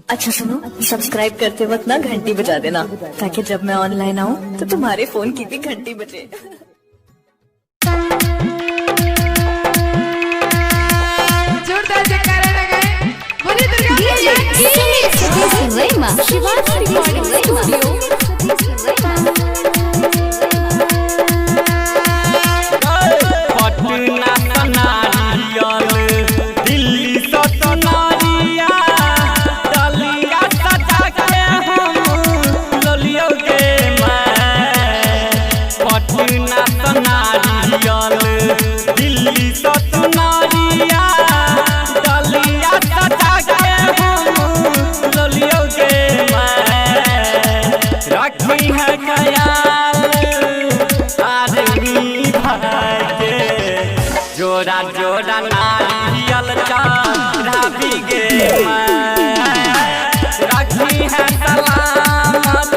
अच्छा सुनो, सब्सक्राइब करते वक्त ना घंटी बजा देना, ताकि जब मैं ऑनलाइन आऊँ तो तुम्हारे फोन की भी घंटी बजे। जोरदार जयकारा लगाएं, बोले दुर्गा शिवाजी रिकॉर्डिंग स्टूडियो। जोड़ा जोड़ा नारियल चढ़ावी गे रखी है सलामत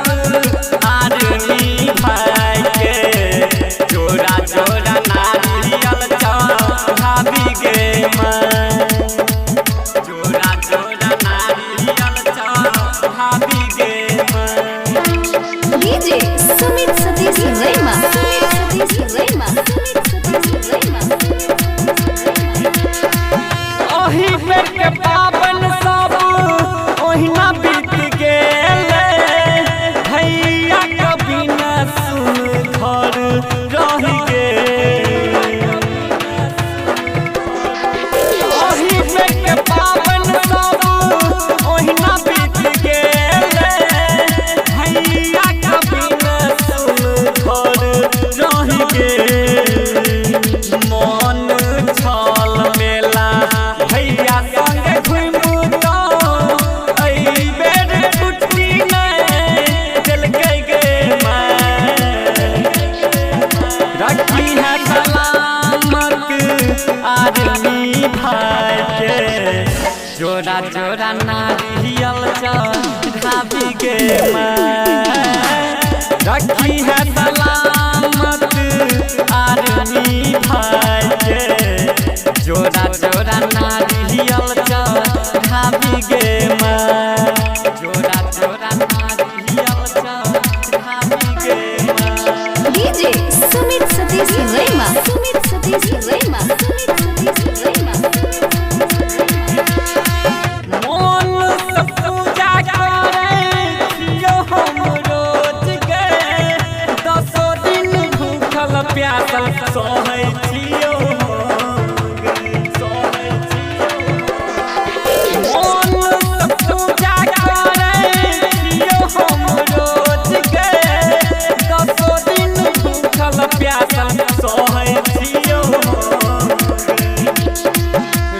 आदमी भाई के। जोड़ा जोड़ा नारियल चढ़ावी गे जोड़ा जोड़ा नारियल चढ़ावी गे। डीजे सुमित सतीश रैमा, सुमित सतीश रैमा, ओही बेर के पावन सब ओहिना बीत गेले, भैया कभी न सुन घर रह गेल। ओही बेर के पावन सब ओहिना बीत गेले, भैया कभी न सुन घर रह गेल। मन छल मेला भैया संगे घुमू तो अई बेर छुट्टी नहीं देलकै गे रखी है सलामत आदमी भाई के। जोड़ा जोड़ा नारियल चढ़ावी गे रखी है सलामत आदमी भाई के। जोड़ा जोड़ा नारियल चढ़ावी गे जोड़ा जोड़ा नारियल चढ़ावी गे। डीजे सुमित सतीश रैमा, सुमित सतीश रैमा, सुमित सतीश रैमा। मोन से पूजा करे यो हम रोज गे, 10 दिन भूखल प्यासल सहै छियो।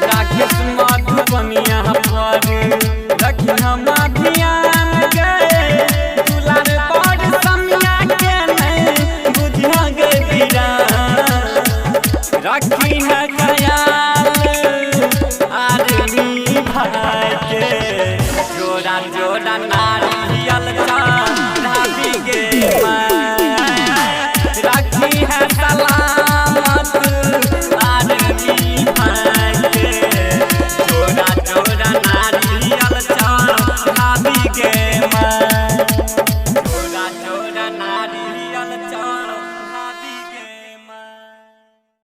राकेश मधुबनिया पर रखी हम ध्यान गे, दुलार बड़ समिया के नहीं बुझिया गे गिरा। रखी है ख्याल आदमी भाई के। जोड़ा जोड़ा